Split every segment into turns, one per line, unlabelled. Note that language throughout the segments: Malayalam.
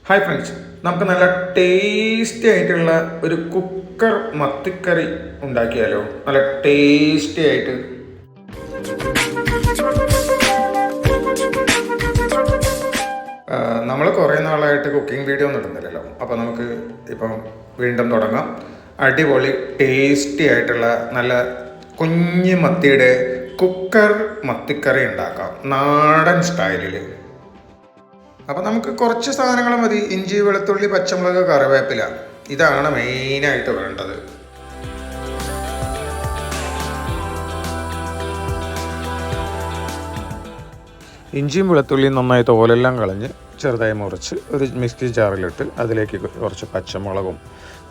ഹായ് ഫ്രണ്ട്സ്, നമുക്ക് നല്ല ടേസ്റ്റി ആയിട്ടുള്ള ഒരു കുക്കർ മത്തിക്കറി ഉണ്ടാക്കിയാലോ? നല്ല ടേസ്റ്റി ആയിട്ട്. നമ്മൾ കുറേ നാളായിട്ട് കുക്കിംഗ് വീഡിയോ ഒന്നും ഇടുന്നില്ലല്ലോ, അപ്പോൾ നമുക്ക് ഇപ്പം വീണ്ടും തുടങ്ങാം. അടിപൊളി ടേസ്റ്റി ആയിട്ടുള്ള നല്ല കുഞ്ഞു മത്തിയുടെ കുക്കർ മത്തിക്കറി ഉണ്ടാക്കാം നാടൻ സ്റ്റൈലിൽ. അപ്പം നമുക്ക് കുറച്ച് സാധനങ്ങൾ മതി. ഇഞ്ചി, വെളുത്തുള്ളി, പച്ചമുളക്, കറിവേപ്പില. ഇതാണ് മെയിനായിട്ട് വേണ്ടത്. ഇഞ്ചിയും വെളുത്തുള്ളിയും നന്നായി തോലെല്ലാം കളഞ്ഞ് ചെറുതായി മുറിച്ച് ഒരു മിക്സി ജാറിലിട്ട് അതിലേക്ക് കുറച്ച് പച്ചമുളകും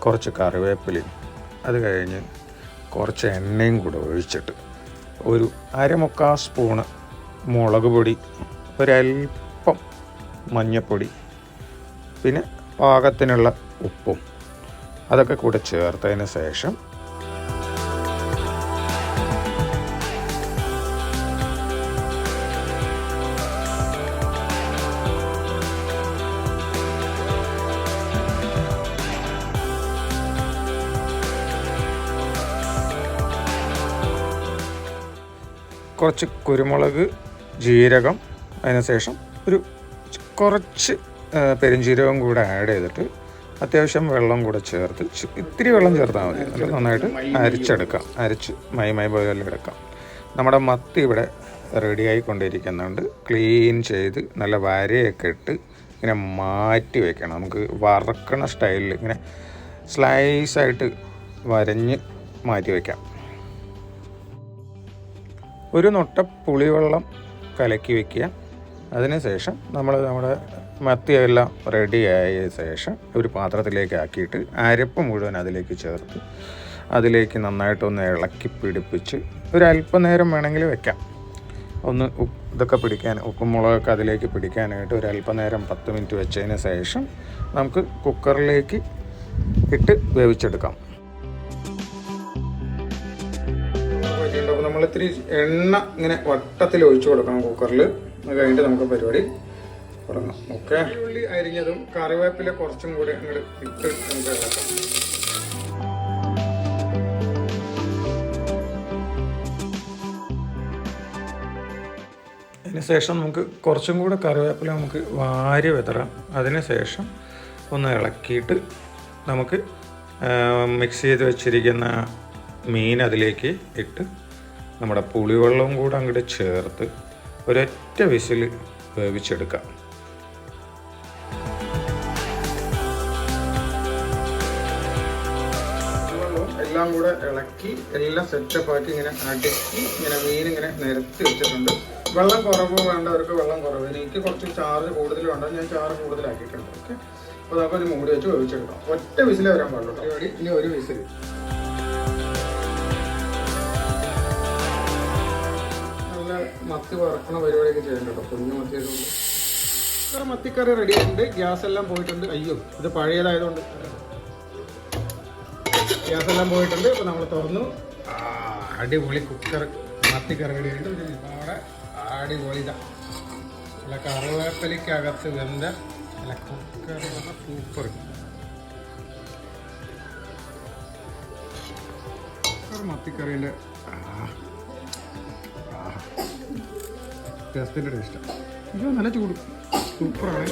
കുറച്ച് കറിവേപ്പിലയും അത് കഴിഞ്ഞ് കുറച്ച് എണ്ണയും കൂടെ ഒഴിച്ചിട്ട് ഒരു 1/4 സ്പൂണ് മുളക് പൊടി, ഒരൽപ്പം മഞ്ഞൾപ്പൊടി, പിന്നെ പാകത്തിനുള്ള ഉപ്പും അതൊക്കെ കൂടെ ചേർത്തതിന് ശേഷം കുറച്ച് കുരുമുളക്, ജീരകം, അതിനുശേഷം ഒരു കുറച്ച് പെരുംജീരകം കൂടെ ആഡ് ചെയ്തിട്ട് അത്യാവശ്യം വെള്ളം കൂടെ ചേർത്ത് ഇത്തിരി വെള്ളം ചേർത്താൽ മതി. എന്നിട്ട് നന്നായിട്ട് അരിച്ചെടുക്കാം. അരിച്ച് മൈ പോലെ എടുക്കാം. നമ്മുടെ മത്തി ഇവിടെ റെഡിയായിക്കൊണ്ടിരിക്കുന്നുണ്ട്. ക്ലീൻ ചെയ്ത് നല്ല വരയൊക്കെ ഇട്ട് ഇങ്ങനെ മാറ്റി വയ്ക്കണം. നമുക്ക് വറക്കണ സ്റ്റൈലിൽ ഇങ്ങനെ സ്ലൈസായിട്ട് വരഞ്ഞ് മാറ്റി വയ്ക്കാം. ഒരു നൊട്ട പുളിവെള്ളം കലക്കി വയ്ക്കുക. അതിനുശേഷം നമ്മുടെ മത്തിയെല്ലാം റെഡിയായ ശേഷം ഒരു പാത്രത്തിലേക്ക് ആക്കിയിട്ട് അരപ്പ് മുഴുവൻ അതിലേക്ക് ചേർത്ത് അതിലേക്ക് നന്നായിട്ടൊന്ന് ഇളക്കി പിടിപ്പിച്ച് ഒരു അല്പനേരം വേണമെങ്കിൽ വെക്കാം. ഒന്ന് ഇതൊക്കെ പിടിക്കാൻ, ഉപ്പും മുളകൊക്കെ അതിലേക്ക് പിടിക്കാനായിട്ട് ഒരു അല്പനേരം 10 മിനിറ്റ് വെച്ചതിന് ശേഷം നമുക്ക് കുക്കറിലേക്ക് ഇട്ട് വേവിച്ചെടുക്കാം. അപ്പോൾ നമ്മളിത്തിരി എണ്ണ ഇങ്ങനെ വട്ടത്തിൽ ഒഴിച്ചു കൊടുക്കണം കുക്കറിൽ. അത് കഴിഞ്ഞിട്ട് നമുക്ക് പരിപാടി തുടങ്ങാം. ഓക്കെ, ഉള്ളി അരിഞ്ഞതും കറിവേപ്പില കുറച്ചും കൂടി അങ്ങോട്ട് ഇട്ട് നമുക്ക് ഇളക്കാം. അതിനുശേഷം നമുക്ക് കുറച്ചും കൂടെ കറിവേപ്പില നമുക്ക് വാരി വിതറാം. അതിനുശേഷം ഒന്ന് ഇളക്കിയിട്ട് നമുക്ക് മിക്സ് ചെയ്ത് വെച്ചിരിക്കുന്ന മീൻ അതിലേക്ക് ഇട്ട് നമ്മുടെ പുളിവെള്ളവും കൂടെ അങ്ങോട്ട് ചേർത്ത് ഒരൊറ്റ വിസിൽ വേവിച്ചെടുക്കാം. എല്ലാം കൂടെ ഇളക്കി എല്ലാം സെറ്റപ്പാക്കി ഇങ്ങനെ അടുക്കി ഇങ്ങനെ മീനിങ്ങനെ നിരത്തി വെച്ചിട്ടുണ്ട്. വെള്ളം കുറവ് വേണ്ടവർക്ക് വെള്ളം കുറവ്, എനിക്ക് കുറച്ച് ചാറ് കൂടുതൽ വേണ്ട, ഞാൻ ചാറ് കൂടുതലാക്കിയിട്ടുണ്ട്. ഓക്കെ, അപ്പോൾ നമുക്കൊരു മൂടി വെച്ച് വേവിച്ചെടുക്കാം. ഒറ്റ വിസിലേ വരാൻ പാടുള്ളൂ. പരിപാടി ഇനി ഒരു വിസിൽ. നല്ല മത്തി വറക്കണ പരിപാടിയൊക്കെ ചെയ്യേണ്ടോ, കുഞ്ഞു മത്തിയൊക്കെ. മത്തിക്കറി റെഡി ആയിട്ടുണ്ട്. ഗ്യാസ് എല്ലാം പോയിട്ടുണ്ട്. അയ്യോ, ഇത് പഴയതായതുകൊണ്ട് ഗ്യാസ് എല്ലാം പോയിട്ടുണ്ട്. ഇപ്പോൾ നമ്മൾ തുറന്നു. അടിപൊളി കുക്കർ മത്തിക്കറി റെഡി ആയിട്ട് അവിടെ അടിപൊളി നല്ല കറിവേപ്പിലക്കകത്ത് വെന്ത നല്ല കുക്കർ സൂപ്പർ മത്തിക്കറീൻ്റെ ടേസ്റ്റിൻ്റെ ടേസ്റ്റാണ്. അയ്യോ, നല്ല ചൂട്, സൂപ്പറാണ്.